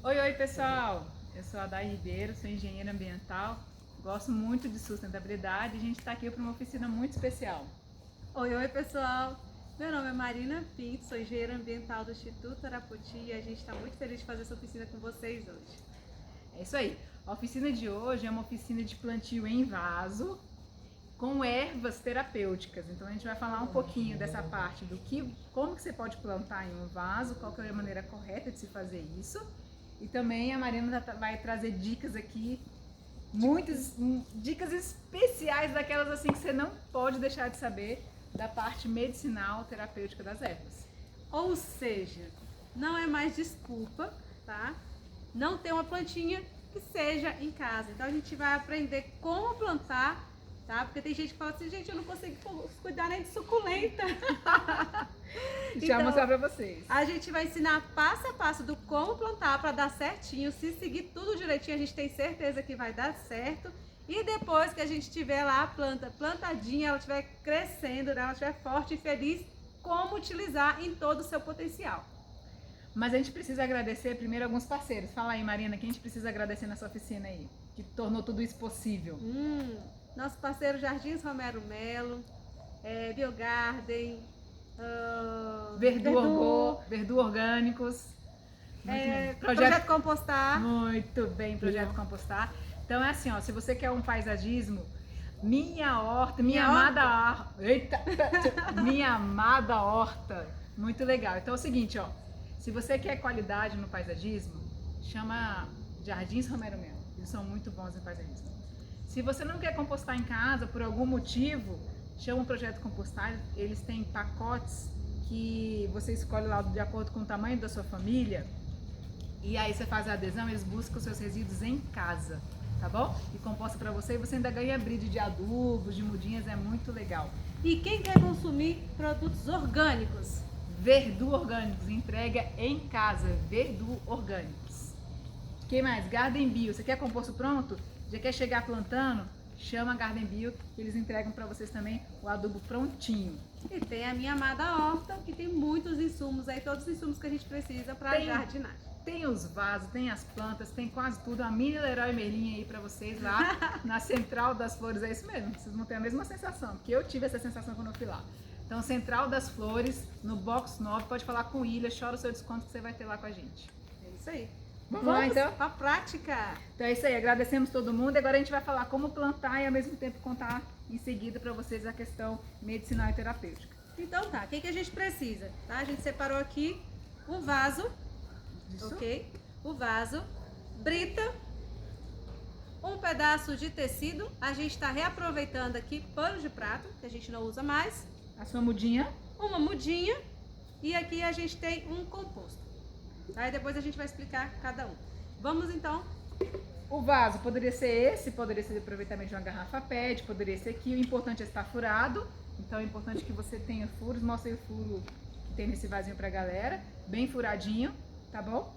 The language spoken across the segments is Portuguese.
Oi, pessoal! Eu sou a Day Ribeiro, sou engenheira ambiental, gosto muito de sustentabilidade e a gente está aqui para uma oficina muito especial. Oi, pessoal! Meu nome é Marina Pinto, sou engenheira ambiental do Instituto Arapoti e a gente está muito feliz de fazer essa oficina com vocês hoje. É isso aí! A oficina de hoje é uma oficina de plantio em vaso com ervas terapêuticas. Então a gente vai falar um pouquinho dessa parte como que você pode plantar em um vaso, qual que é a maneira correta de se fazer isso. E também a Marina vai trazer dicas aqui, muitas dicas especiais, daquelas assim que você não pode deixar de saber, da parte medicinal terapêutica das ervas. Ou seja, não é mais desculpa, tá? Não ter uma plantinha que seja em casa. Então a gente vai aprender como plantar, tá? Porque tem gente que fala assim, gente, eu não consigo cuidar nem de suculenta. Deixa eu mostrar pra vocês. A gente vai ensinar passo a passo do como plantar para dar certinho. Se seguir tudo direitinho, a gente tem certeza que vai dar certo. E depois que a gente tiver lá a planta plantadinha, ela estiver crescendo, né? Ela estiver forte e feliz, como utilizar em todo o seu potencial. Mas a gente precisa agradecer primeiro alguns parceiros. Fala aí, Marina, quem a gente precisa agradecer nessa oficina aí, que tornou tudo isso possível? Nosso parceiro Jardins Romero Melo, Biogarden, Verdu Orgânicos, Projeto Compostar. Muito bem, Projeto Compostar. Então é assim, ó, se você quer um paisagismo, minha amada horta, muito legal. Então é o seguinte, ó, se você quer qualidade no paisagismo, chama Jardins Romero Melo, eles são muito bons em paisagismo. Se você não quer compostar em casa por algum motivo, chama o Projeto Compostar, eles têm pacotes que você escolhe lá de acordo com o tamanho da sua família, e aí você faz a adesão, eles buscam os seus resíduos em casa, tá bom? E composta para você, e você ainda ganha brinde de adubos, de mudinhas, é muito legal. E quem quer consumir produtos orgânicos? Verdu Orgânicos, entrega em casa, Verdu Orgânicos. Quem mais? Garden Bio, você quer composto pronto? Já quer chegar plantando? Chama a Garden Bio, que eles entregam para vocês também o adubo prontinho. E tem a minha amada horta, que tem muitos insumos aí, todos os insumos que a gente precisa para jardinagem. Tem os vasos, tem as plantas, tem quase tudo. A mini Leroy Merlin aí pra vocês lá na Central das Flores. É isso mesmo, vocês vão ter a mesma sensação, porque eu tive essa sensação quando eu fui lá. Então, Central das Flores, no box 9, pode falar com o Ilha, chora o seu desconto que você vai ter lá com a gente. É isso aí. Vamos lá, então? Pra prática. Então é isso aí, agradecemos todo mundo. Agora a gente vai falar como plantar e ao mesmo tempo contar em seguida para vocês a questão medicinal e terapêutica. Então tá, o que a gente precisa? Tá? A gente separou aqui um vaso. Isso. Ok? O vaso, brita, um pedaço de tecido. A gente está reaproveitando aqui pano de prato, que a gente não usa mais. A sua mudinha. Uma mudinha. E aqui a gente tem um composto. Aí depois a gente vai explicar cada um. Vamos então. O vaso poderia ser esse, poderia ser aproveitamento de uma garrafa PET, poderia ser aqui. O importante é estar furado. Então é importante que você tenha furos. Mostra aí o furo que tem nesse vasinho pra galera. Bem furadinho. Tá bom?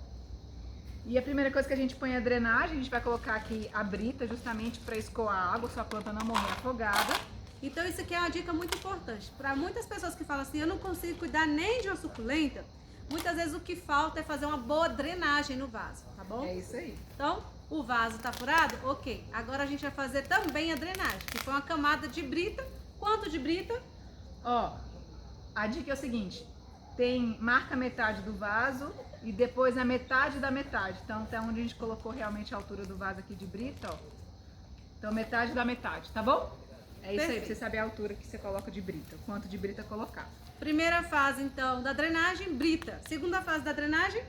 E a primeira coisa que a gente põe é a drenagem. A gente vai colocar aqui a brita justamente para escoar a água, sua planta não morrer afogada. Então isso aqui é uma dica muito importante. Para muitas pessoas que falam assim, eu não consigo cuidar nem de uma suculenta, muitas vezes o que falta é fazer uma boa drenagem no vaso, tá bom? É isso aí. Então, o vaso tá furado? Ok. Agora a gente vai fazer também a drenagem, que foi uma camada de brita. Quanto de brita? Ó, a dica é o seguinte, marca metade do vaso e depois a metade da metade. Então, até onde a gente colocou realmente a altura do vaso aqui de brita, ó. Então, metade da metade, tá bom? É isso. Perfeito. Aí, pra você saber a altura que você coloca de brita, o quanto de brita colocar. Primeira fase, então, da drenagem, brita. Segunda fase da drenagem?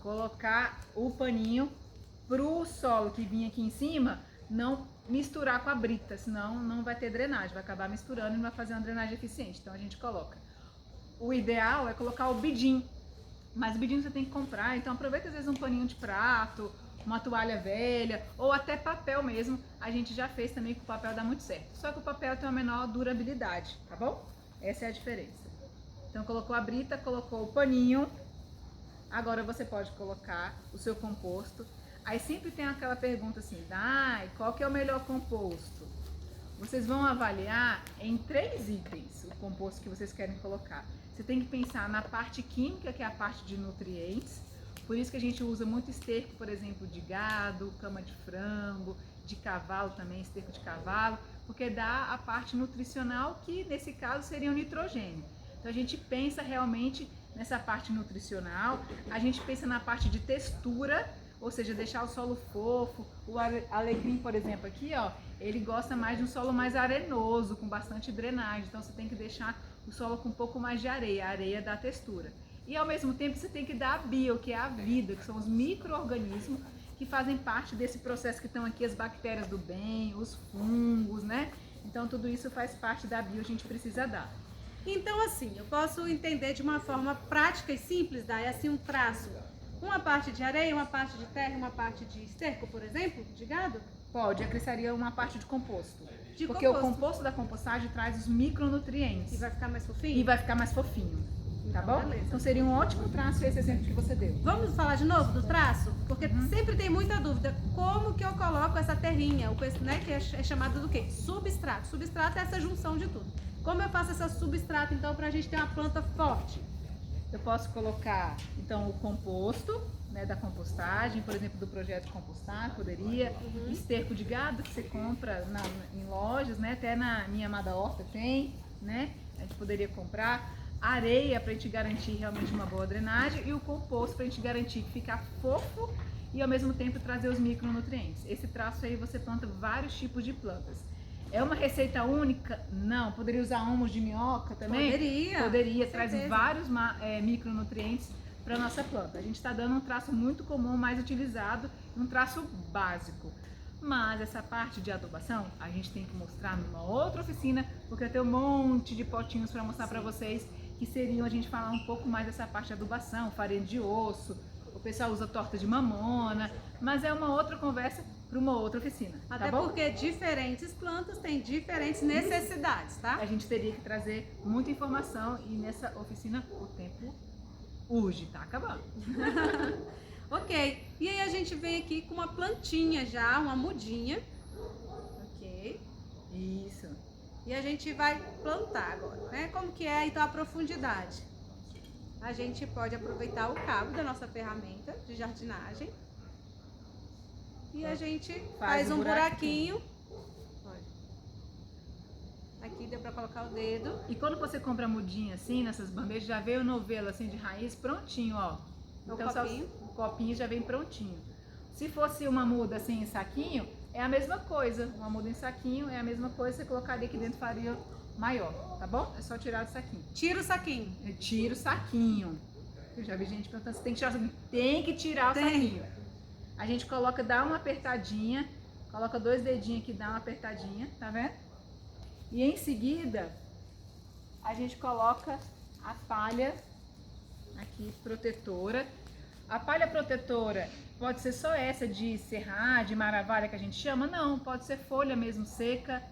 Colocar o paninho pro solo que vinha aqui em cima não misturar com a brita, senão não vai ter drenagem, vai acabar misturando e não vai fazer uma drenagem eficiente. Então, a gente coloca. O ideal é colocar o bidim, mas o bidim você tem que comprar, então aproveita às vezes um paninho de prato, uma toalha velha, ou até papel mesmo, a gente já fez também que o papel dá muito certo. Só que o papel tem uma menor durabilidade, tá bom? Essa é a diferença. Então colocou a brita, colocou o paninho, agora você pode colocar o seu composto. Aí sempre tem aquela pergunta assim, qual que é o melhor composto? Vocês vão avaliar em 3 itens o composto que vocês querem colocar. Você tem que pensar na parte química, que é a parte de nutrientes, Por isso que a gente usa muito esterco, por exemplo, de gado, cama de frango, de cavalo também, esterco de cavalo, porque dá a parte nutricional que nesse caso seria o nitrogênio. Então a gente pensa realmente nessa parte nutricional, a gente pensa na parte de textura, ou seja, deixar o solo fofo. O alecrim, por exemplo, aqui, ó, ele gosta mais de um solo mais arenoso, com bastante drenagem, então você tem que deixar o solo com um pouco mais de areia, a areia dá textura. E ao mesmo tempo você tem que dar a bio, que é a vida, que são os micro-organismos que fazem parte desse processo que estão aqui, as bactérias do bem, os fungos, né? Então tudo isso faz parte da bio, a gente precisa dar. Então assim, eu posso entender de uma forma prática e simples, Dai, assim um traço. Uma parte de areia, uma parte de terra, uma parte de esterco, por exemplo, de gado? Pode, acresceria uma parte de composto. De porque composto. o composto da compostagem traz os micronutrientes. E vai ficar mais fofinho? E vai ficar mais fofinho, tá bom? Beleza. Então seria um ótimo traço esse exemplo que você deu. Vamos falar de novo do traço? Porque sempre tem muita dúvida. Como que eu coloco essa terrinha, né, que é chamada do quê? Substrato. Substrato é essa junção de tudo. Como eu faço essa substrato, então, pra gente ter uma planta forte? Eu posso colocar, então, o composto, né, da compostagem, por exemplo, do projeto Compostar, poderia. Esterco de gado que você compra em lojas, né, até na minha amada horta tem, né, a gente poderia comprar. Areia para a gente garantir realmente uma boa drenagem e o composto para a gente garantir que fica fofo e ao mesmo tempo trazer os micronutrientes. Esse traço aí você planta vários tipos de plantas. É uma receita única? Não. Poderia usar humus de minhoca também? Poderia, traz vários micronutrientes para a nossa planta. A gente está dando um traço muito comum, mais utilizado, um traço básico. Mas essa parte de adubação a gente tem que mostrar numa outra oficina, porque eu tenho um monte de potinhos para mostrar para vocês, que seriam a gente falar um pouco mais dessa parte de adubação, farinha de osso, o pessoal usa torta de mamona, mas é uma outra conversa para uma outra oficina. Até tá bom? porque diferentes plantas têm diferentes necessidades, tá? A gente teria que trazer muita informação e nessa oficina o tempo urge, tá acabando. Ok, e aí a gente vem aqui com uma plantinha já, uma mudinha. Ok. Isso. E a gente vai plantar agora, né? Como que é então a profundidade? A gente pode aproveitar o cabo da nossa ferramenta de jardinagem. E a gente faz um buraquinho. Aqui deu pra colocar o dedo. E quando você compra mudinha assim, nessas bandejas, já veio o novelo assim de raiz prontinho, ó. Então o copinho já vem prontinho. Se fosse uma muda assim em saquinho, é a mesma coisa. Uma muda em saquinho é a mesma coisa, você colocaria aqui dentro faria maior, tá bom? É só tirar do saquinho. Tira o saquinho. Tira o saquinho. Eu já vi gente perguntando se tem que tirar o saquinho. Tem que tirar o saquinho. A gente coloca, dá uma apertadinha, coloca 2 dedinhos aqui, dá uma apertadinha, tá vendo? E em seguida, a gente coloca a palha aqui protetora. A palha protetora pode ser só essa de serrar, de maravalha que a gente chama? Não, pode ser folha mesmo seca,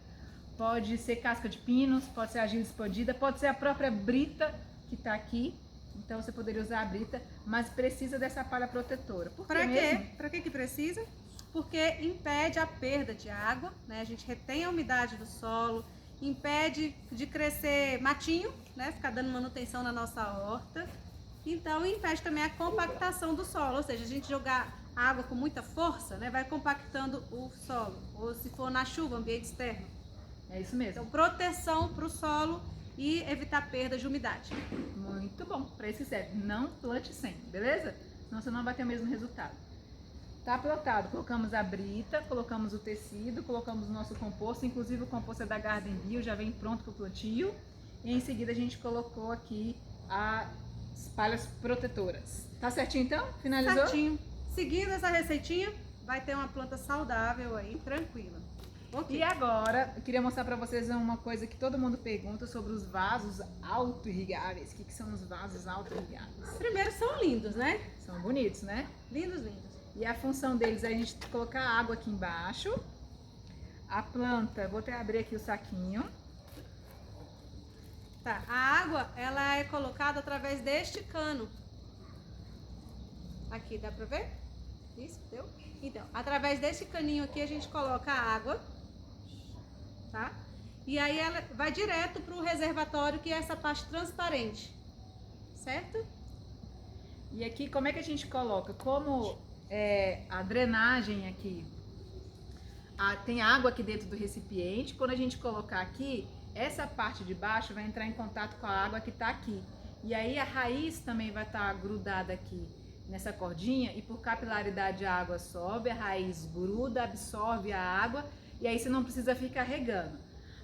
pode ser casca de pinos, pode ser argila expandida, pode ser a própria brita que tá aqui. Então você poderia usar a brita, mas precisa dessa palha protetora. Para quê? Para que precisa? Porque impede a perda de água, né? A gente retém a umidade do solo, impede de crescer matinho, né? Ficar dando manutenção na nossa horta. Então impede também a compactação do solo, ou seja, a gente jogar água com muita força, né? Vai compactando o solo. Ou se for na chuva, ambiente externo. É isso mesmo. Então proteção para o solo e evitar perda de umidade. Muito bom, para isso serve. Não plante sem, beleza? Senão você não vai ter o mesmo resultado. Tá plantado, colocamos a brita, colocamos o tecido, colocamos o nosso composto, inclusive o composto é da Garden Bio, já vem pronto para o plantio. E em seguida a gente colocou aqui as palhas protetoras. Tá certinho então? Finalizou? Certinho. Seguindo essa receitinha, vai ter uma planta saudável aí, tranquila. Okay. E agora, eu queria mostrar para vocês uma coisa que todo mundo pergunta sobre os vasos auto-irrigáveis. O que são os vasos auto-irrigáveis? Primeiro, são lindos, né? São bonitos, né? Lindos, lindos. E a função deles é a gente colocar água aqui embaixo. A planta, vou até abrir aqui o saquinho. Tá, a água, ela é colocada através deste cano. Aqui, dá pra ver? Isso, deu? Então, através desse caninho aqui a gente coloca a água. Tá? E aí ela vai direto para o reservatório, que é essa parte transparente, certo? E aqui, como é que a gente coloca? Como a drenagem aqui, tem água aqui dentro do recipiente, quando a gente colocar aqui, essa parte de baixo vai entrar em contato com a água que está aqui. E aí a raiz também vai estar grudada aqui nessa cordinha e por capilaridade a água sobe, a raiz gruda, absorve a água e aí você não precisa ficar regando.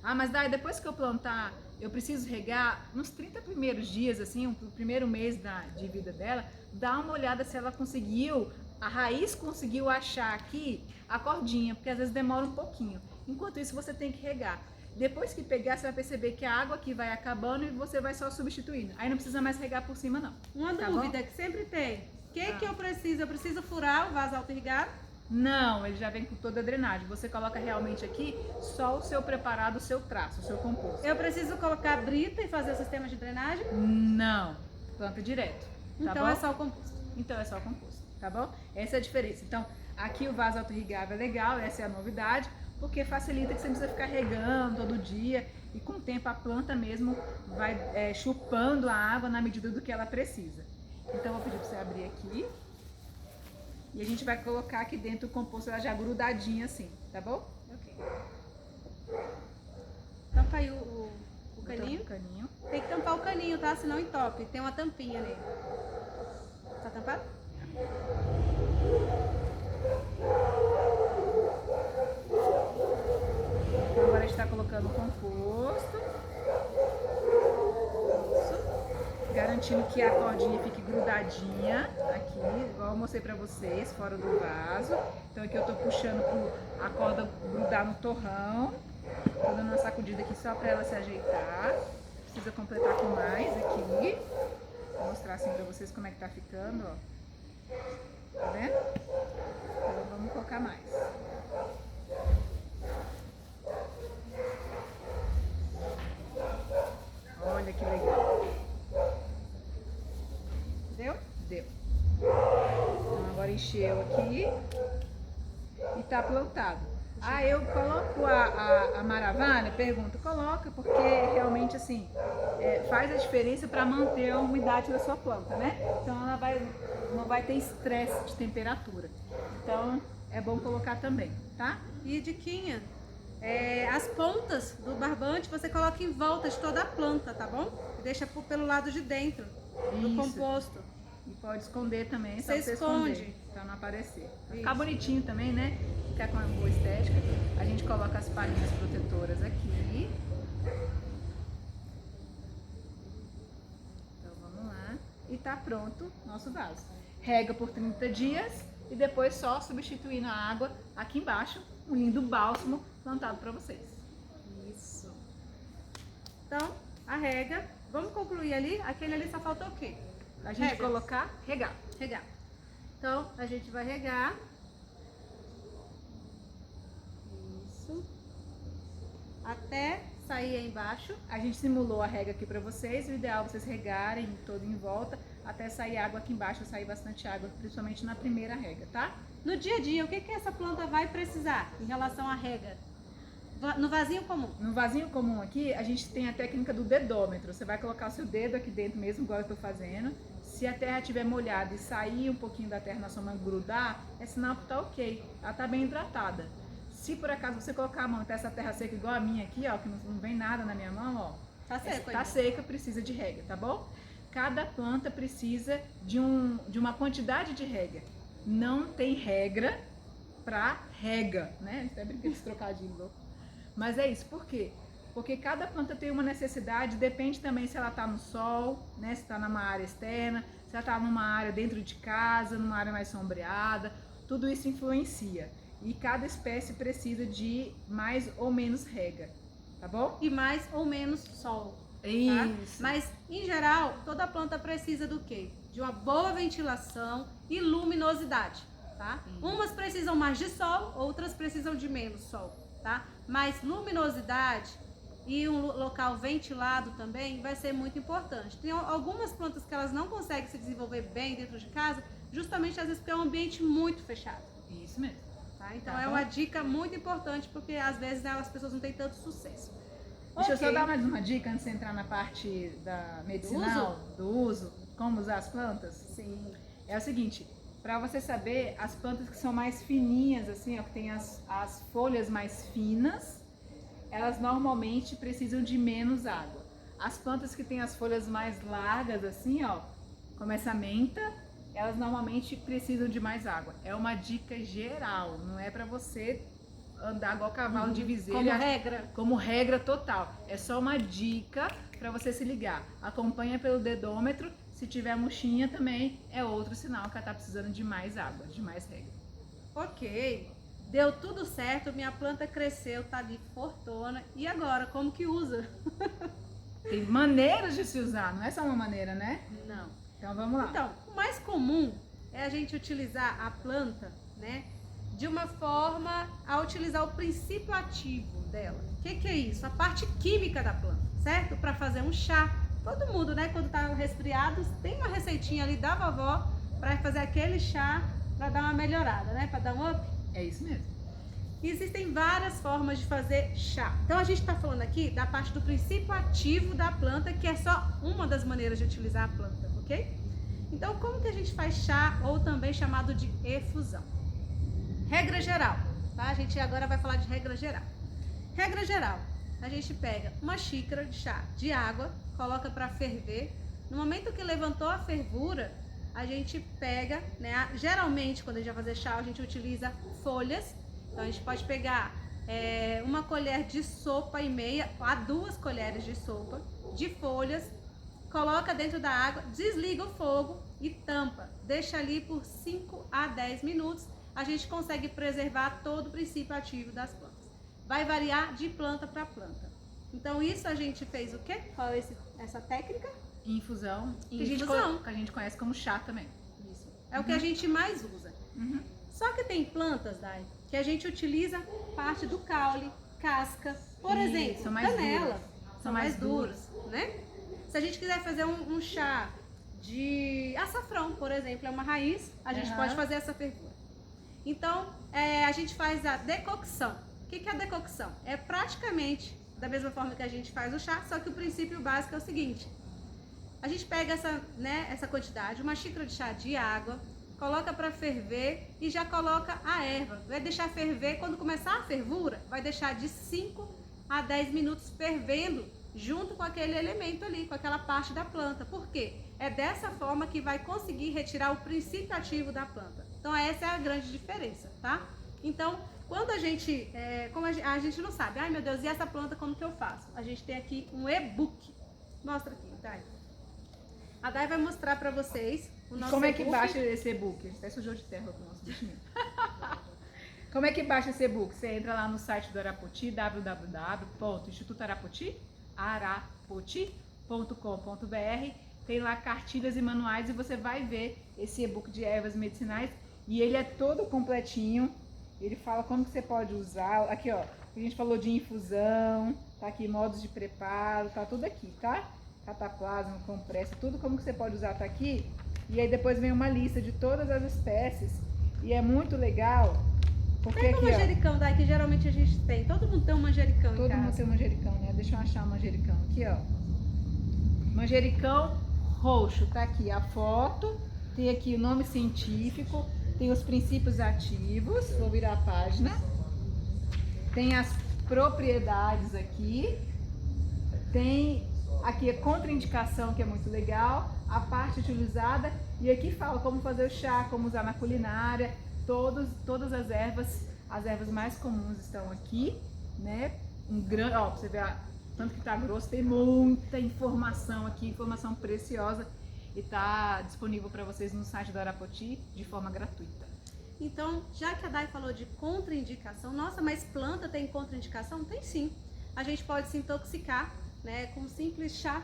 Ah, mas daí depois que eu plantar, eu preciso regar nos 30 primeiros dias, assim, o primeiro mês de vida dela, dá uma olhada se ela conseguiu, a raiz conseguiu achar aqui a cordinha, porque às vezes demora um pouquinho. Enquanto isso você tem que regar. Depois que pegar, você vai perceber que a água aqui vai acabando e você vai só substituindo. Aí não precisa mais regar por cima, não. Uma dúvida que sempre tem. O que eu preciso? Eu preciso furar o vaso auto-irrigado? Não, ele já vem com toda a drenagem. Você coloca realmente aqui só o seu preparado, o seu traço, o seu composto. Eu preciso colocar brita e fazer o sistema de drenagem? Não, planta direto. Tá Então bom? é só o composto. Então é só o composto, tá bom? Essa é a diferença. Então, aqui o vaso auto-irrigável é legal, essa é a novidade, porque facilita que você não precisa ficar regando todo dia e com o tempo a planta mesmo vai chupando a água na medida do que ela precisa. Então, eu vou pedir para você abrir aqui. E a gente vai colocar aqui dentro o composto, ela já grudadinha assim, tá bom? Ok. Tampa aí o caninho. O caninho. Tem que tampar o caninho, tá? Senão entope. Tem uma tampinha nele. Tá tampado? Então agora a gente tá colocando o composto. Isso. Garantindo que a cordinha fique grudadinha aqui, igual eu mostrei pra vocês, fora do vaso. Então aqui eu tô puxando a corda grudar no torrão. Tô dando uma sacudida aqui só pra ela se ajeitar. Precisa completar com mais aqui. Vou mostrar assim pra vocês como é que tá ficando, ó. Tá vendo? Então vamos colocar mais. Olha que legal. Deu? Deu. Então agora encheu aqui e tá plantado. Ah, eu coloco a Maravalha? Pergunta, coloca, porque realmente assim faz a diferença para manter a umidade da sua planta, né? Então ela não vai ter estresse de temperatura. Então é bom colocar também, tá? E diquinha, as pontas do barbante você coloca em volta de toda a planta, tá bom? Deixa pelo lado de dentro do Isso. composto. E pode esconder também, só Você você esconde. esconder, pra não aparecer. Vai Isso. ficar bonitinho também, né? Ficar com uma boa estética. A gente coloca as palhinhas protetoras aqui. Então vamos lá. E tá pronto nosso vaso. Rega por 30 dias e depois só substituindo a água aqui embaixo. Um lindo bálsamo plantado pra vocês. Isso. Então, a rega. Vamos concluir ali. Aquele ali só faltou o quê? A gente Rega. colocar, regar. Regar. Então, a gente vai regar. Isso. Até sair aí embaixo. A gente simulou a rega aqui pra vocês. O ideal é vocês regarem todo em volta até sair água aqui embaixo, sair bastante água, principalmente na primeira rega, tá? No dia a dia, o que essa planta vai precisar em relação à rega? No vasinho comum. No vasinho comum aqui, a gente tem a técnica do dedômetro. Você vai colocar o seu dedo aqui dentro mesmo, igual eu tô fazendo. Se a terra estiver molhada e sair um pouquinho da terra na sua mão grudar, é sinal que tá ok. Ela tá bem hidratada. Se por acaso você colocar a mão e tá essa terra seca igual a minha aqui, ó, que não vem nada na minha mão, ó. Tá seco Tá ainda. seca, precisa de rega, tá bom? Cada planta precisa de uma quantidade de rega. Não tem regra pra rega, né? Até brinquei desse trocadilho louco. Mas é isso, por quê? Porque cada planta tem uma necessidade, depende também se ela está no sol, né? Se está numa área externa, se ela está numa área dentro de casa, numa área mais sombreada, tudo isso influencia. E cada espécie precisa de mais ou menos rega, tá bom? E mais ou menos sol. Tá? Isso. Mas, em geral, toda planta precisa do quê? De uma boa ventilação e luminosidade, tá? Umas precisam mais de sol, outras precisam de menos sol, tá? Mas luminosidade e um local ventilado também vai ser muito importante. Tem algumas plantas que elas não conseguem se desenvolver bem dentro de casa, justamente às vezes porque é um ambiente muito fechado. Isso mesmo. Tá? Então Tá é bom. uma dica muito importante, porque às vezes as pessoas não têm tanto sucesso. Deixa eu Ok. só dar mais uma dica antes de entrar na parte da medicinal, do uso. como usar as plantas? Sim. É o seguinte, para você saber, as plantas que são mais fininhas, assim, ó, que tem as folhas mais finas, elas normalmente precisam de menos água. As plantas que têm as folhas mais largas, assim, ó, como essa menta, elas normalmente precisam de mais água. É uma dica geral, não é para você andar igual cavalo de viseira. Como regra. Como regra total. É só uma dica para você se ligar. Acompanha pelo dedômetro. Se tiver murchinha também é outro sinal que ela tá precisando de mais água, de mais regra. Ok. Deu tudo certo, minha planta cresceu, tá ali fortona. E agora, como que usa? Tem maneiras de se usar, não é só uma maneira, né? Não. Então vamos lá. Então, o mais comum é a gente utilizar a planta, né, de uma forma a utilizar o princípio ativo dela. O que é isso? A parte química da planta, certo? Para fazer um chá. Todo mundo, né, quando tá resfriado, tem uma receitinha ali da vovó para fazer aquele chá para dar uma melhorada, né, para dar um up. É isso mesmo. Existem várias formas de fazer chá. Então a gente está falando aqui da parte do princípio ativo da planta, que é só uma das maneiras de utilizar a planta, ok? Então como que a gente faz chá, ou também chamado de efusão? Regra geral, tá? A gente agora vai falar de regra geral. Regra geral, a gente pega uma xícara de chá de água, coloca para ferver. No momento que levantou a fervura, a gente pega, né? Geralmente quando a gente vai fazer chá, a gente utiliza folhas. Então a gente pode pegar uma colher de sopa e meia a 2 colheres de sopa de folhas, coloca dentro da água, desliga o fogo e tampa. Deixa ali por 5 a 10 minutos. A gente consegue preservar todo o princípio ativo das plantas. Vai variar de planta para planta. Então isso a gente fez o quê? Qual é essa técnica? Infusão. Infusão. Que a gente conhece como chá também. Isso. É o que a gente mais usa. Só que tem plantas, Dai, que a gente utiliza parte do caule, casca, por exemplo, são mais canela. duras. São mais duras, né? Se a gente quiser fazer um chá de açafrão, por exemplo, é uma raiz, a gente pode fazer essa fervura. Então, a gente faz a decocção. O que é a decocção? É praticamente da mesma forma que a gente faz o chá, só que o princípio básico é o seguinte. A gente pega essa quantidade, uma xícara de chá de água, coloca para ferver e já coloca a erva. Vai deixar ferver, quando começar a fervura, vai deixar de 5 a 10 minutos fervendo junto com aquele elemento ali, com aquela parte da planta. Por quê? É dessa forma que vai conseguir retirar o princípio ativo da planta. Então essa é a grande diferença, tá? Então, quando a gente, como a gente não sabe, ai meu Deus, e essa planta como que eu faço? A gente tem aqui um e-book. Mostra aqui, Dai. A Dai vai mostrar para vocês o nosso Como é que baixa esse e-book? Até sujou de terra com o nosso bichinho. Como é que baixa esse e-book? Você entra lá no site do Arapoti, www.institutoarapoti.com.br. Tem lá cartilhas e manuais e você vai ver esse e-book de ervas medicinais. E ele é todo completinho. Ele fala como que você pode usar. Aqui, ó, a gente falou de infusão, tá aqui modos de preparo, tá tudo aqui, tá? Cataplasma, compressa, tudo como que você pode usar tá aqui. E aí depois vem uma lista de todas as espécies. E é muito legal. Porque pega aqui, um manjericão, Dai, que geralmente a gente tem. Todo mundo tem um manjericão em casa. Todo mundo tem um manjericão, né? Deixa eu achar o manjericão aqui, ó. Manjericão roxo, tá aqui a foto, tem aqui o nome científico, tem os princípios ativos, vou virar a página, tem as propriedades aqui, tem aqui a contraindicação, que é muito legal, a parte utilizada, e aqui fala como fazer o chá, como usar na culinária, todas as ervas mais comuns estão aqui, né? Ó, pra você ver, tanto que tá grosso, tem muita informação aqui, informação preciosa, e tá disponível para vocês no site do Arapoti de forma gratuita. Então, já que a Dai falou de contraindicação, nossa, mas planta tem contraindicação? Tem sim. A gente pode se intoxicar, né, com um simples chá.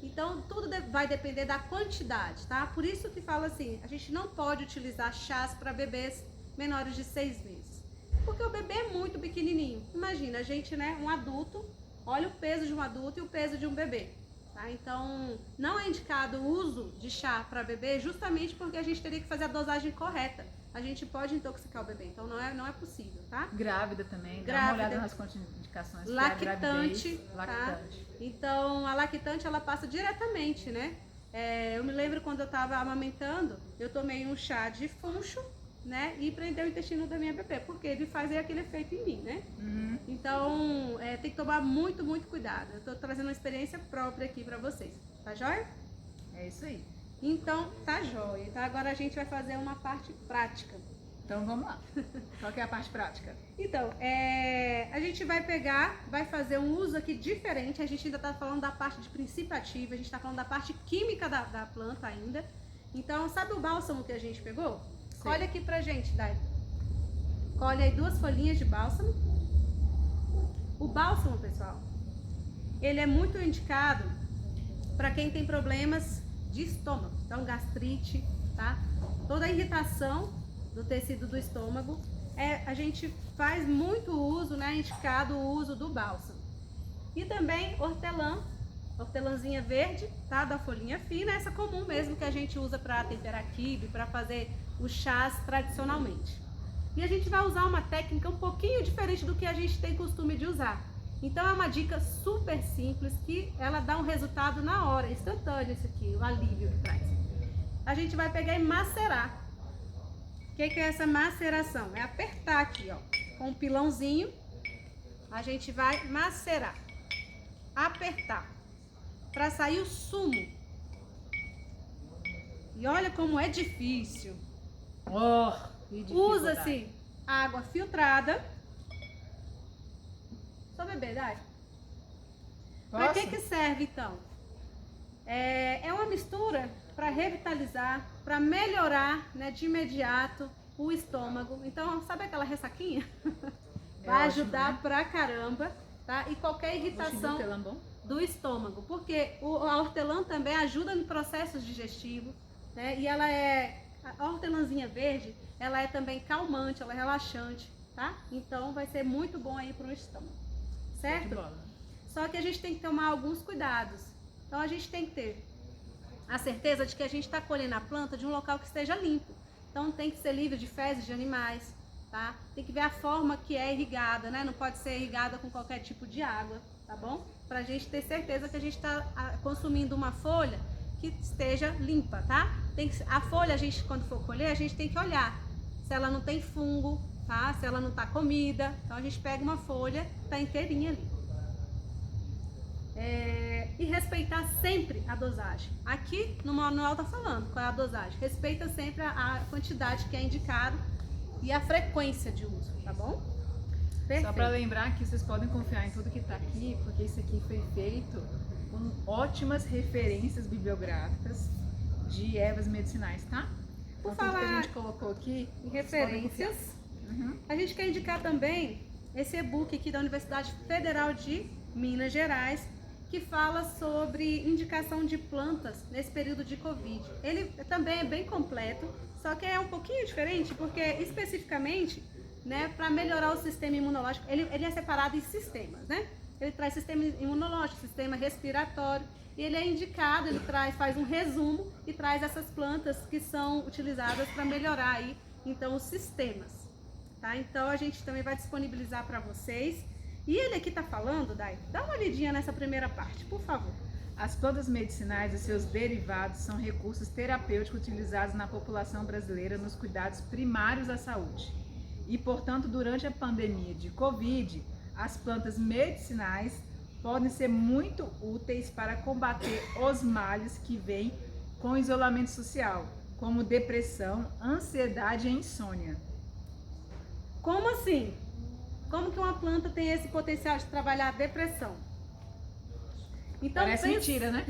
Então, tudo vai depender da quantidade, tá? Por isso que fala assim, a gente não pode utilizar chás para bebês menores de 6 meses. Porque o bebê é muito pequenininho. Imagina, a gente, né, um adulto, olha o peso de um adulto e o peso de um bebê. Tá? Então, não é indicado o uso de chá para bebê justamente porque a gente teria que fazer a dosagem correta. A gente pode intoxicar o bebê, então não é possível, tá? Grávida também, dá uma olhada nas contraindicações. Lactante, lactante. Então, a lactante, ela passa diretamente, né, Eu me lembro quando eu estava amamentando, eu tomei um chá de funcho, né? E prendeu o intestino da minha bebê, porque ele fazia aquele efeito em mim, né? Uhum. Então, tem que tomar muito, muito cuidado. Eu tô trazendo uma experiência própria aqui pra vocês. Tá joia? É isso aí. Então, tá joia. Então, agora a gente vai fazer uma parte prática. Então vamos lá. Qual que é a parte prática? Então, a gente vai fazer um uso aqui diferente. A gente ainda tá falando da parte de princípio ativo, a gente tá falando da parte química da planta ainda. Então, sabe o bálsamo que a gente pegou? Sei. Colhe aqui pra gente, Dai. Colhe aí 2 folhinhas de bálsamo. O bálsamo, pessoal, ele é muito indicado para quem tem problemas de estômago. Então, gastrite, tá? Toda a irritação do tecido do estômago, a gente faz muito uso, né? Indicado o uso do bálsamo. E também hortelã, hortelãzinha verde, tá? Da folhinha fina, essa comum mesmo que a gente usa para temperar quibe, para fazer os chás tradicionalmente. E a gente vai usar uma técnica um pouquinho diferente do que a gente tem costume de usar. Então é uma dica super simples que ela dá um resultado na hora, instantâneo isso aqui, o alívio que traz. A gente vai pegar e macerar. O que é essa maceração? É apertar aqui, ó, com um pilãozinho, a gente vai macerar, apertar, para sair o sumo. E olha como é difícil. Usa-se água filtrada. Só beber, Dai? Para que serve então? É uma mistura para revitalizar, para melhorar, né, de imediato o estômago. Então, sabe aquela ressaquinha? Vai ajudar, né? Pra caramba, tá? E qualquer irritação do estômago, porque a hortelã também ajuda no processo digestivo, né? E a hortelãzinha verde, ela é também calmante, ela é relaxante, tá? Então vai ser muito bom aí pro estômago, certo? Só que a gente tem que tomar alguns cuidados. Então a gente tem que ter a certeza de que a gente está colhendo a planta de um local que esteja limpo. Então tem que ser livre de fezes de animais, tá? Tem que ver a forma que é irrigada, né? Não pode ser irrigada com qualquer tipo de água, tá bom? Pra gente ter certeza que a gente está consumindo uma folha que esteja limpa, tá? A folha, a gente, quando for colher, a gente tem que olhar se ela não tem fungo, tá? Se ela não tá comida. Então a gente pega uma folha, tá inteirinha ali. E respeitar sempre a dosagem. Aqui no manual tá falando qual é a dosagem. Respeita sempre a quantidade que é indicado e a frequência de uso, tá bom? Perfeito. Só para lembrar que vocês podem confiar em tudo que tá aqui, porque isso aqui foi feito com ótimas referências bibliográficas de ervas medicinais, tá? Por então, falar tudo que a gente colocou aqui em referências, a gente quer indicar também esse e-book aqui da Universidade Federal de Minas Gerais, que fala sobre indicação de plantas nesse período de Covid. Ele também é bem completo, só que é um pouquinho diferente, porque especificamente, né, para melhorar o sistema imunológico, ele é separado em sistemas, né? Ele traz sistema imunológico, sistema respiratório, e ele é indicado, faz um resumo e traz essas plantas que são utilizadas para melhorar aí, então, os sistemas, tá? Então, a gente também vai disponibilizar para vocês. E ele aqui tá falando, Dai, dá uma olhadinha nessa primeira parte, por favor. As plantas medicinais e seus derivados são recursos terapêuticos utilizados na população brasileira nos cuidados primários da saúde. E, portanto, durante a pandemia de Covid, as plantas medicinais podem ser muito úteis para combater os males que vêm com o isolamento social, como depressão, ansiedade e insônia. Como assim? Como que uma planta tem esse potencial de trabalhar a depressão? Então, parece mentira, né?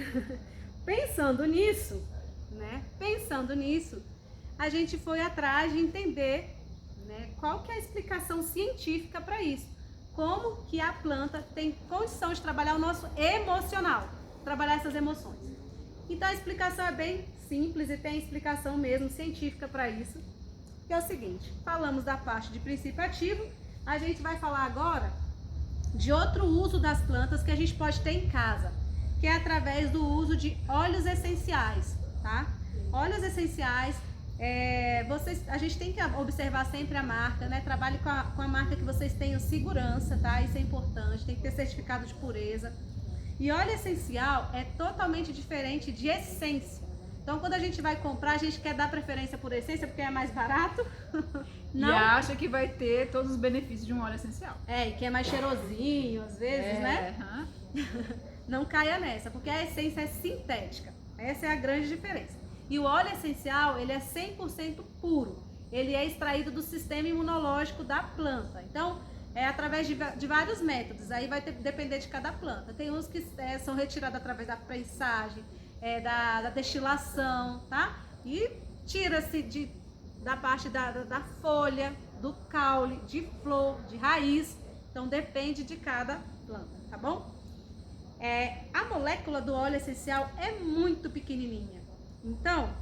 Pensando nisso, a gente foi atrás de entender, né, qual que é a explicação científica para isso. Como que a planta tem condição de trabalhar o nosso emocional, trabalhar essas emoções. Então a explicação é bem simples e tem explicação mesmo científica para isso, que é o seguinte: falamos da parte de princípio ativo, a gente vai falar agora de outro uso das plantas que a gente pode ter em casa, que é através do uso de óleos essenciais, tá? Óleos essenciais, a gente tem que observar sempre a marca, né? Trabalhe com a marca que vocês tenham segurança, tá? Isso é importante, tem que ter certificado de pureza. E óleo essencial é totalmente diferente de essência. Então, quando a gente vai comprar, a gente quer dar preferência por essência porque é mais barato. Não. E acha que vai ter todos os benefícios de um óleo essencial. E que é mais cheirosinho, às vezes, né? Não caia nessa, porque a essência é sintética. Essa é a grande diferença. E o óleo essencial, ele é 100% puro. Ele é extraído do sistema imunológico da planta. Então, é através de vários métodos. Aí vai depender de cada planta. Tem uns que são retirados através da prensagem, da destilação, tá? E tira-se da parte da folha, do caule, de flor, de raiz. Então, depende de cada planta, tá bom? A molécula do óleo essencial é muito pequenininha. Então,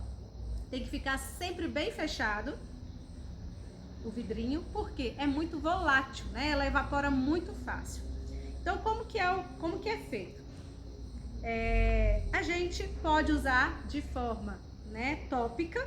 tem que ficar sempre bem fechado o vidrinho, porque é muito volátil, né? Ela evapora muito fácil. Então, como que é feito? A gente pode usar de forma, né, tópica.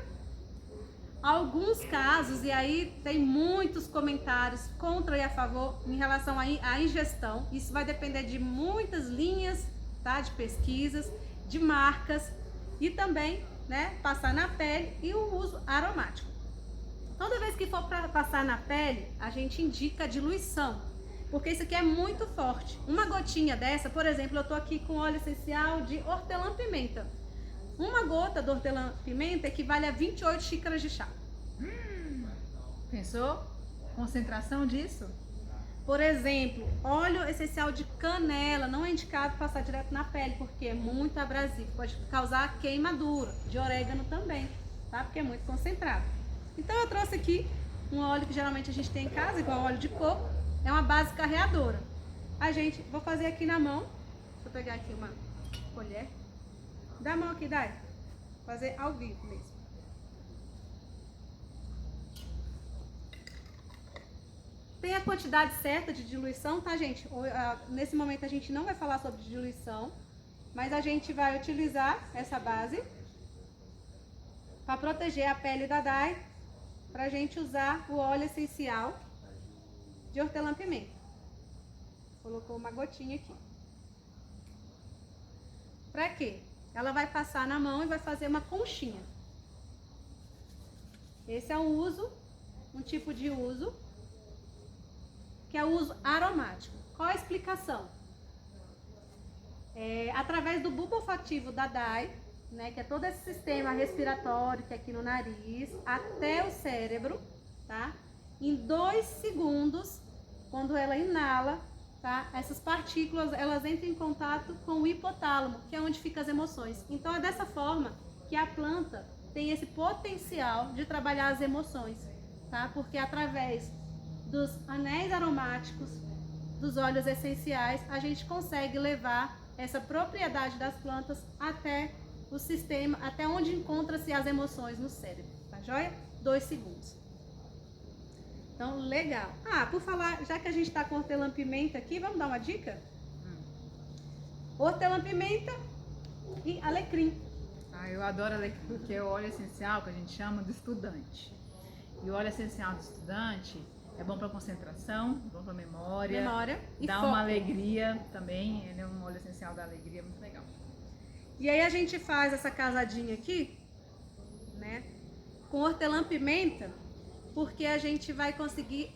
Alguns casos, e aí tem muitos comentários contra e a favor em relação à ingestão. Isso vai depender de muitas linhas, tá, de pesquisas, de marcas e também, né, passar na pele e o uso aromático. Toda vez que for para passar na pele, a gente indica diluição, porque isso aqui é muito forte. Uma gotinha dessa, por exemplo, eu tô aqui com óleo essencial de hortelã-pimenta. Uma gota de hortelã-pimenta equivale a 28 xícaras de chá. Pensou? Concentração disso? Por exemplo, óleo essencial de canela não é indicado passar direto na pele, porque é muito abrasivo, pode causar queimadura. De orégano também, tá? Porque é muito concentrado. Então eu trouxe aqui um óleo que geralmente a gente tem em casa, igual óleo de coco, é uma base carreadora. Vou fazer aqui na mão, deixa eu pegar aqui uma colher. Dá a mão aqui, Dai. Fazer ao vivo mesmo. Tem a quantidade certa de diluição, tá, gente? Nesse momento a gente não vai falar sobre diluição, mas a gente vai utilizar essa base para proteger a pele da Dai, pra gente usar o óleo essencial de hortelã-pimenta. Colocou uma gotinha aqui. Pra quê? Ela vai passar na mão e vai fazer uma conchinha. Esse é um tipo de uso, que é o uso aromático. Qual a explicação? Através do bulbo olfativo da Dai, né, que é todo esse sistema respiratório que é aqui no nariz, até o cérebro, tá? Em 2 segundos, quando ela inala, tá? Essas partículas, elas entram em contato com o hipotálamo, que é onde ficam as emoções. Então é dessa forma que a planta tem esse potencial de trabalhar as emoções, tá? Porque através dos anéis aromáticos, dos óleos essenciais, a gente consegue levar essa propriedade das plantas até o sistema, até onde encontra-se as emoções no cérebro, tá joia? 2 segundos. Então, legal. Por falar, já que a gente tá com hortelã-pimenta aqui, vamos dar uma dica? Hortelã-pimenta e alecrim. Eu adoro alecrim, que é o óleo essencial que a gente chama do estudante. E o óleo essencial do estudante é bom para concentração, bom para memória e dá foco. Uma alegria também, ele é um óleo essencial da alegria, muito legal. E aí a gente faz essa casadinha aqui, né, com hortelã-pimenta, porque a gente vai conseguir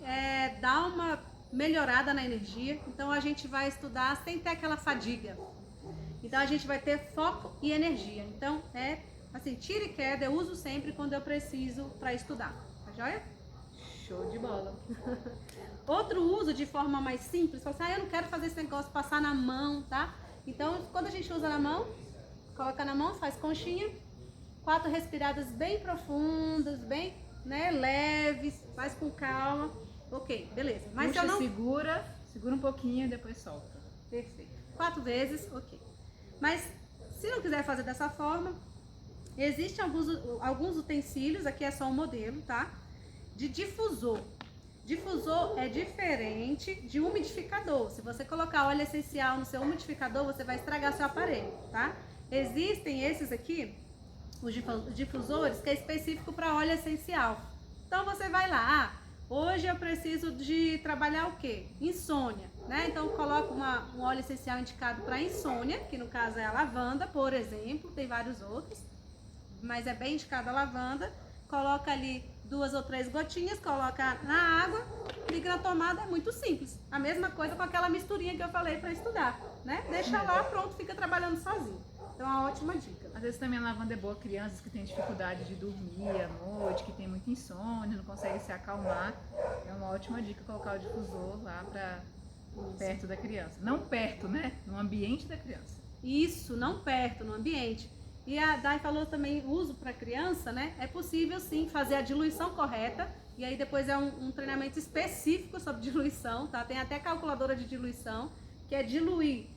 dar uma melhorada na energia. Então a gente vai estudar sem ter aquela fadiga. Então a gente vai ter foco e energia. Então assim, tira e queda, eu uso sempre quando eu preciso para estudar, tá joia? Show de bola. Outro uso de forma mais simples, fala assim, eu não quero fazer esse negócio passar na mão, tá? Então quando a gente usa na mão, coloca na mão, faz conchinha, 4 respiradas bem profundas, bem, né, leves, faz com calma. Ok, beleza. Mas puxa, se eu não... segura um pouquinho e depois solta. Perfeito. 4 vezes, ok. Mas se não quiser fazer dessa forma, existem alguns utensílios, aqui é só um modelo, tá? De difusor. Difusor é diferente de umidificador. Se você colocar óleo essencial no seu umidificador, você vai estragar seu aparelho, tá? Existem esses aqui, os difusores, que é específico para óleo essencial. Então você vai lá, hoje eu preciso de trabalhar o quê? Insônia, né? Então coloca um óleo essencial indicado para insônia, que no caso é a lavanda, por exemplo, tem vários outros, mas é bem indicado a lavanda. Coloca ali 2 ou 3 gotinhas, coloca na água, liga na tomada, é muito simples. A mesma coisa com aquela misturinha que eu falei para estudar, né? Deixa lá, pronto, fica trabalhando sozinho. Então é uma ótima dica. Às vezes também a lavanda é boa, crianças que têm dificuldade de dormir à noite, que tem muito insônia, não conseguem se acalmar. É uma ótima dica colocar o difusor lá perto da criança. Não perto, né? No ambiente da criança. Isso, não perto, no ambiente. E a Dai falou também, uso para criança, né? É possível sim fazer a diluição correta. E aí depois é um treinamento específico sobre diluição, tá? Tem até calculadora de diluição, que é diluir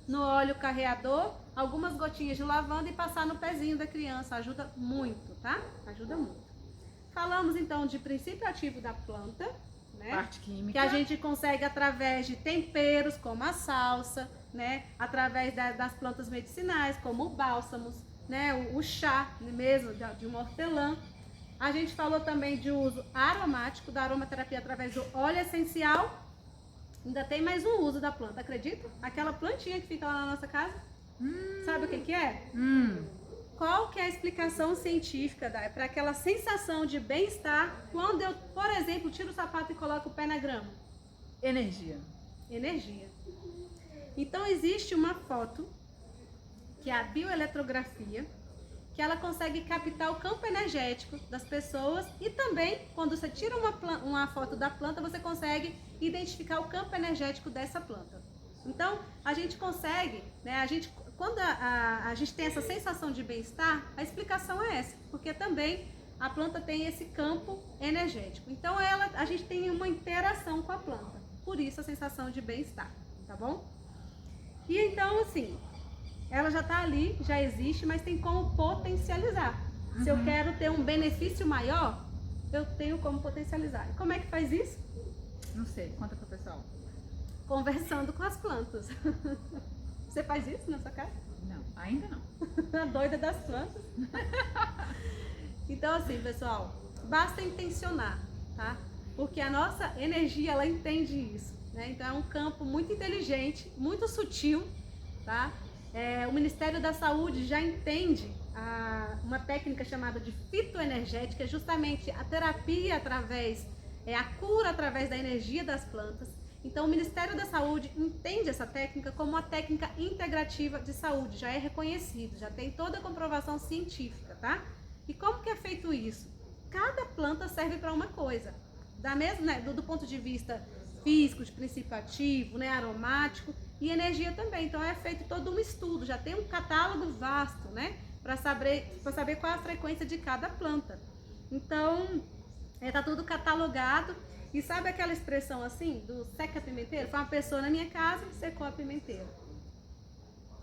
no óleo carreador algumas gotinhas de lavanda e passar no pezinho da criança. Ajuda muito, tá? Ajuda muito. Falamos então de princípio ativo da planta, né? Parte química. Que a gente consegue através de temperos, como a salsa, né? Através das plantas medicinais, como bálsamos, né? O chá mesmo de uma hortelã. A gente falou também de uso aromático, da aromaterapia através do óleo essencial. Ainda tem mais um uso da planta, acredita? Aquela plantinha que fica lá na nossa casa. Sabe o que é? Qual que é a explicação científica para aquela sensação de bem-estar quando eu, por exemplo, tiro o sapato e coloco o pé na grama? Energia. Energia. Então existe uma foto, que é a bioeletrografia, que ela consegue captar o campo energético das pessoas e também, quando você tira uma foto da planta, você consegue identificar o campo energético dessa planta. Então, a gente consegue, né, quando a gente tem essa sensação de bem-estar, a explicação é essa, porque também a planta tem esse campo energético. Então, a gente tem uma interação com a planta, por isso a sensação de bem-estar, tá bom? E então, assim, ela já está ali, já existe, mas tem como potencializar. Se eu quero ter um benefício maior, eu tenho como potencializar. E como é que faz isso? Não sei, conta pro pessoal. Conversando com as plantas. Você faz isso na sua casa? Não, ainda não. A doida das plantas. Então, assim, pessoal, basta intencionar, tá? Porque a nossa energia, ela entende isso, né? Então, é um campo muito inteligente, muito sutil, tá? O Ministério da Saúde já entende uma técnica chamada de fitoenergética, justamente a terapia através, a cura através da energia das plantas. Então, o Ministério da Saúde entende essa técnica como uma técnica integrativa de saúde, já é reconhecido, já tem toda a comprovação científica, tá? E como que é feito isso? Cada planta serve para uma coisa, né, do ponto de vista físico, de princípio ativo, né, aromático e energia também. Então, é feito todo um estudo, já tem um catálogo vasto, né, para saber qual é a frequência de cada planta. Então, tá tudo catalogado. E sabe aquela expressão assim, do seca pimenteiro? Foi uma pessoa na minha casa e secou a pimenteira.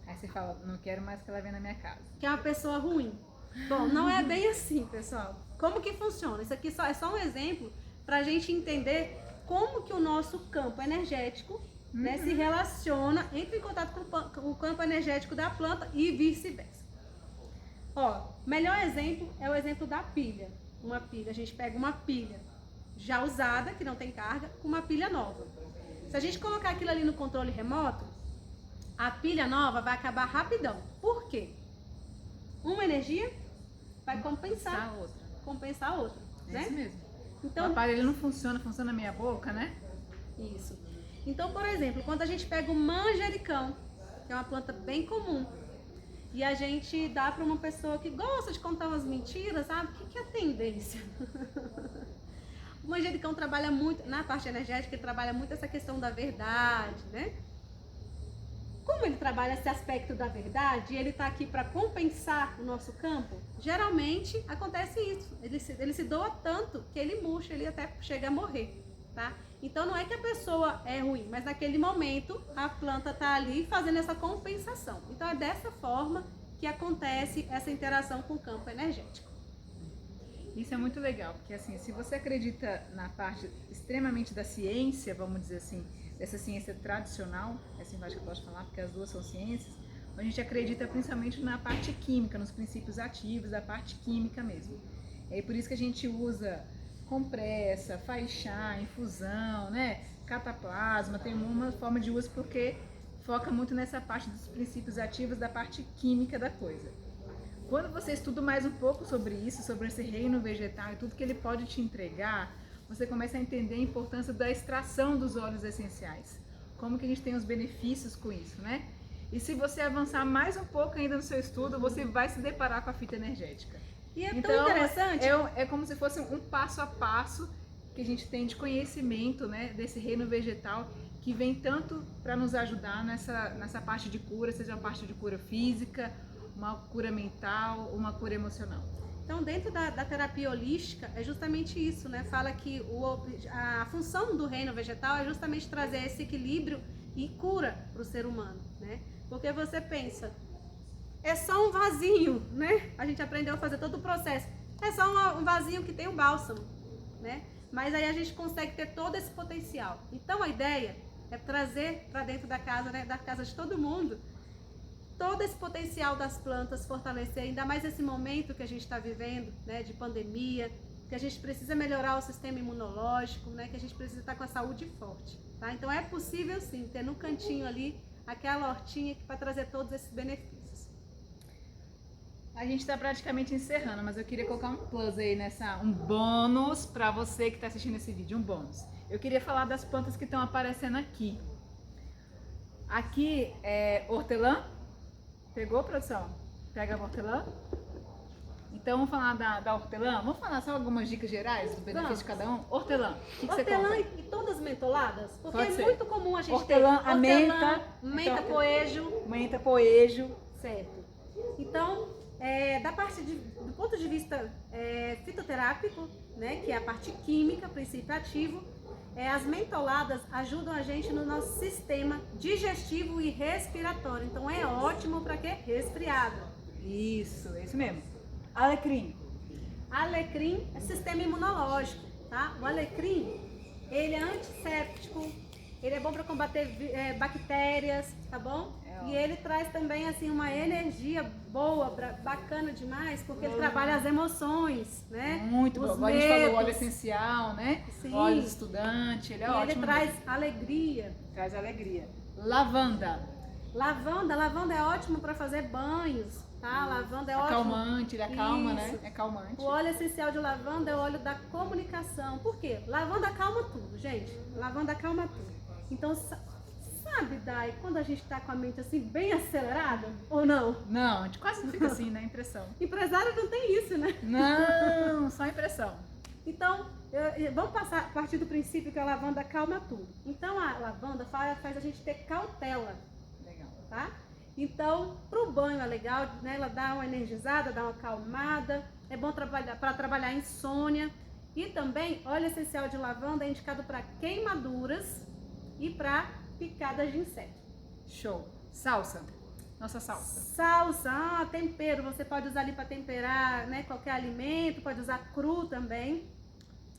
Aí você fala, não quero mais que ela venha na minha casa. Que é uma pessoa ruim. Bom, não é bem assim, pessoal. Como que funciona? Isso aqui é só um exemplo para a gente entender como que o nosso campo energético, né, se relaciona, entra em contato com o campo energético da planta e vice-versa. Ó, melhor exemplo é o exemplo da pilha. Uma pilha, a gente pega uma pilha já usada, que não tem carga, com uma pilha nova. Se a gente colocar aquilo ali no controle remoto, a pilha nova vai acabar rapidão. Por quê? Uma energia vai compensar a outra. É né? isso mesmo. Então, o aparelho não funciona na minha boca, né? Isso. Então, por exemplo, quando a gente pega o manjericão, que é uma planta bem comum, e a gente dá para uma pessoa que gosta de contar umas mentiras, sabe? O que é a tendência? O manjericão trabalha muito, na parte energética, ele trabalha muito essa questão da verdade, né? Como ele trabalha esse aspecto da verdade e ele está aqui para compensar o nosso campo, geralmente acontece isso. Ele se doa tanto que ele murcha, ele até chega a morrer, tá? Então não é que a pessoa é ruim, mas naquele momento a planta está ali fazendo essa compensação. Então é dessa forma que acontece essa interação com o campo energético. Isso é muito legal, porque assim, se você acredita na parte extremamente da ciência, vamos dizer assim, dessa ciência tradicional, assim acho que eu posso falar, porque as duas são ciências, a gente acredita principalmente na parte química, nos princípios ativos, da parte química mesmo. É por isso que a gente usa compressa, faz chá, infusão, né? Cataplasma, tem uma forma de uso porque foca muito nessa parte dos princípios ativos, da parte química da coisa. Quando você estuda mais um pouco sobre isso, sobre esse reino vegetal e tudo que ele pode te entregar, você começa a entender a importância da extração dos óleos essenciais. Como que a gente tem os benefícios com isso, né? E se você avançar mais um pouco ainda no seu estudo, você vai se deparar com a fita energética. E é tão Então, interessante. é como se fosse um passo a passo que a gente tem de conhecimento, né, desse reino vegetal, que vem tanto para nos ajudar nessa parte de cura, seja a parte de cura física, uma cura mental, uma cura emocional. Então, dentro da terapia holística, é justamente isso, né? Fala que a função do reino vegetal é justamente trazer esse equilíbrio e cura para o ser humano, né? Porque você pensa, é só um vasinho, né? A gente aprendeu a fazer todo o processo. É só um vasinho que tem um bálsamo, né? Mas aí a gente consegue ter todo esse potencial. Então, a ideia é trazer para dentro da casa, né? Da casa de todo mundo, todo esse potencial das plantas, fortalecer, ainda mais esse momento que a gente está vivendo, né, de pandemia, que a gente precisa melhorar o sistema imunológico, né, que a gente precisa estar com a saúde forte, tá? Então é possível sim ter no cantinho ali aquela hortinha para trazer todos esses benefícios. A gente está praticamente encerrando, mas eu queria colocar um plus aí um bônus para você que está assistindo esse vídeo, um bônus. Eu queria falar das plantas que estão aparecendo aqui. Aqui é hortelã. Pegou, produção? Pega a hortelã. Então vamos falar da hortelã? Vamos falar só algumas dicas gerais do benefício de cada um? Hortelã. O que você Hortelã compra? e todas mentoladas? Porque Pode é ser. muito comum a gente Hortelã, ter a menta. menta, Então, poejo. Menta, poejo. Certo. Então, do ponto de vista fitoterápico, né, que é a parte química, princípio ativo, as mentoladas ajudam a gente no nosso sistema digestivo e respiratório. Então é ótimo para quê? Resfriado. Isso mesmo. Alecrim. Alecrim é sistema imunológico, tá? O alecrim, ele é antisséptico, ele é bom para combater bactérias, tá bom? E ele traz também assim uma energia boa, bacana demais, porque ele trabalha as emoções, né? Muito os bom. A gente falou medos. óleo essencial, né? Sim. Óleo de estudante, ele é ótimo. Ele traz mesmo. alegria. Traz alegria. Lavanda. Lavanda é ótimo para fazer banhos, tá? Lavanda é ótimo. Acalmante, ele acalma, Isso. né? É calmante. O óleo essencial de lavanda é o óleo da comunicação. Por quê? Lavanda acalma tudo, gente. Lavanda acalma tudo. Então, sabe, Dai, quando a gente tá com a mente assim bem acelerada, ou não? Não, a gente quase fica assim, né? Impressão. Empresário não tem isso, né? Não, só impressão. Então, vamos partir do princípio que a lavanda acalma tudo. Então, a lavanda faz a gente ter cautela, Legal. tá? Então, pro banho é legal, né? Ela dá uma energizada, dá uma acalmada. É bom para trabalhar insônia. E também, óleo essencial de lavanda é indicado para queimaduras e para picadas de inseto. Show. Salsa. Nossa salsa. Salsa, tempero. Você pode usar ali para temperar, né, qualquer alimento. Pode usar cru também.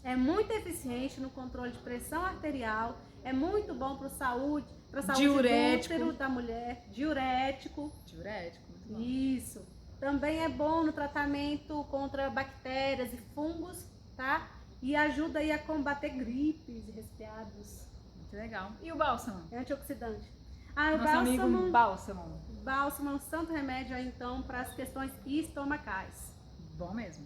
É muito eficiente no controle de pressão arterial. É muito bom para a saúde Diurético. do útero da mulher. Diurético. Diurético, muito bom. Isso. Também é bom no tratamento contra bactérias e fungos, tá? E ajuda aí a combater gripes e resfriados. Muito legal. E o bálsamo? É antioxidante. Ah, o Nosso amigo bálsamo. Bálsamo é um santo remédio aí, então, para as questões estomacais. Bom mesmo.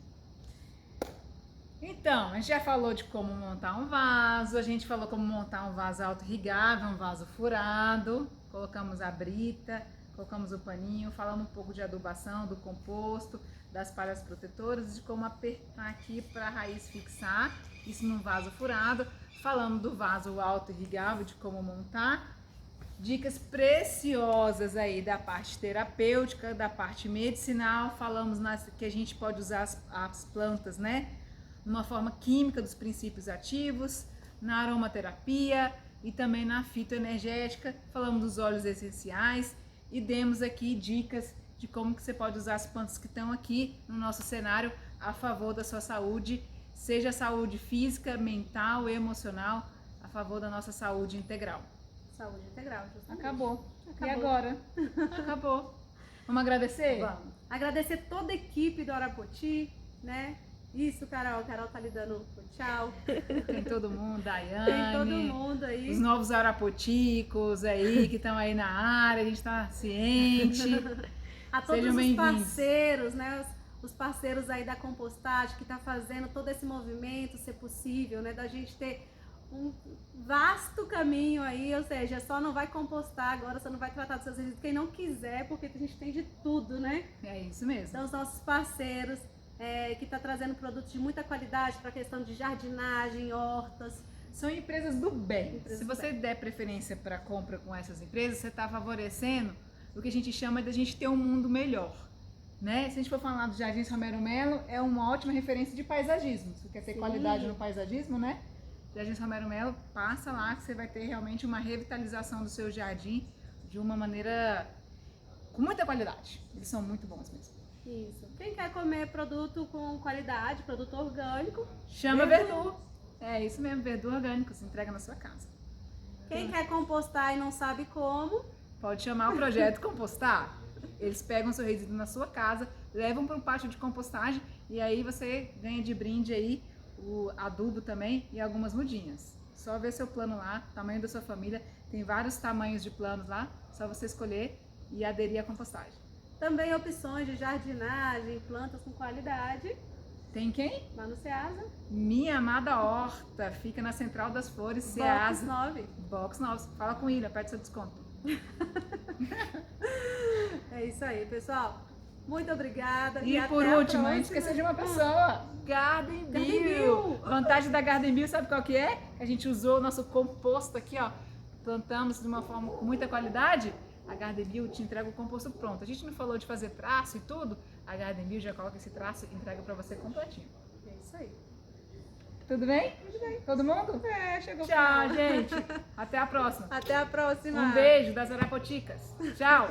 Então, a gente já falou de como montar um vaso, a gente falou como montar um vaso autorrigável, um vaso furado, colocamos a brita, colocamos o paninho, falamos um pouco de adubação, do composto, das palhas protetoras, de como apertar aqui para a raiz fixar, isso num vaso furado. Falamos do vaso autorrigável, de como montar. Dicas preciosas aí da parte terapêutica, da parte medicinal. Falamos que a gente pode usar as plantas, né? Numa forma química dos princípios ativos, na aromaterapia e também na fitoenergética. Falamos dos óleos essenciais e demos aqui dicas de como que você pode usar as plantas que estão aqui no nosso cenário a favor da sua saúde, seja saúde física, mental, emocional, a favor da nossa saúde integral. Saúde integral, justamente. Acabou. E agora? Acabou. Vamos agradecer? Vamos. Agradecer toda a equipe do Arapoti, né? Isso, Carol. Carol tá lhe dando o tchau. Tem todo mundo, Daiane. Tem todo mundo aí. Os novos arapoticos aí que estão aí na área, a gente tá ciente. A todos Sejam os bem-vindos. parceiros, né? Os parceiros aí da compostagem que tá fazendo todo esse movimento ser possível, né? Da gente ter um vasto caminho aí, ou seja, só não vai compostar agora, só não vai tratar dos seus resíduos quem não quiser, porque a gente tem de tudo, né? É isso mesmo. Então, os nossos parceiros que tá trazendo produtos de muita qualidade para a questão de jardinagem, hortas. São empresas do bem. Empresas Se do você der preferência para compra com essas empresas, você está favorecendo o que a gente chama de a gente ter um mundo melhor. Né? Se a gente for falar do Jardins Romero Melo, é uma ótima referência de paisagismo. Se você quer ter Sim. qualidade no paisagismo, né? Jardins Romero Melo, passa lá que você vai ter realmente uma revitalização do seu jardim de uma maneira com muita qualidade. Eles são muito bons mesmo. Isso. Quem quer comer produto com qualidade, produto orgânico, Chama Verdu. É isso mesmo, Verdu orgânico, se entrega na sua casa. quem quer compostar e não sabe como, Pode chamar o projeto Compostar. Eles pegam seu resíduo na sua casa, levam para um pátio de compostagem e aí você ganha de brinde aí o adubo também e algumas mudinhas. Só ver seu plano lá, tamanho da sua família, tem vários tamanhos de planos lá, só você escolher e aderir à compostagem. também opções de jardinagem, plantas com qualidade, Tem quem? lá no Ceasa. Minha amada horta, fica na Central das Flores, Box Ceasa. 9. Box 9. Fala com ele, pede seu desconto. É isso aí, pessoal. Muito obrigada. E até por a último, a gente próxima. esqueceu de uma pessoa. Garden Garden Bill. Bill. Vantagem da Garden Bill, sabe qual que é? A gente usou o nosso composto aqui, ó. Plantamos de uma forma com muita qualidade. A Garden Bill te entrega o composto pronto. A gente não falou de fazer traço e tudo. A Garden Bill já coloca esse traço e entrega pra você completinho. É isso aí. Tudo bem? Tudo bem. Todo mundo? Chegou o Tchau, final. gente. Até a próxima. Até a próxima. Um beijo das Arapoticas. Tchau.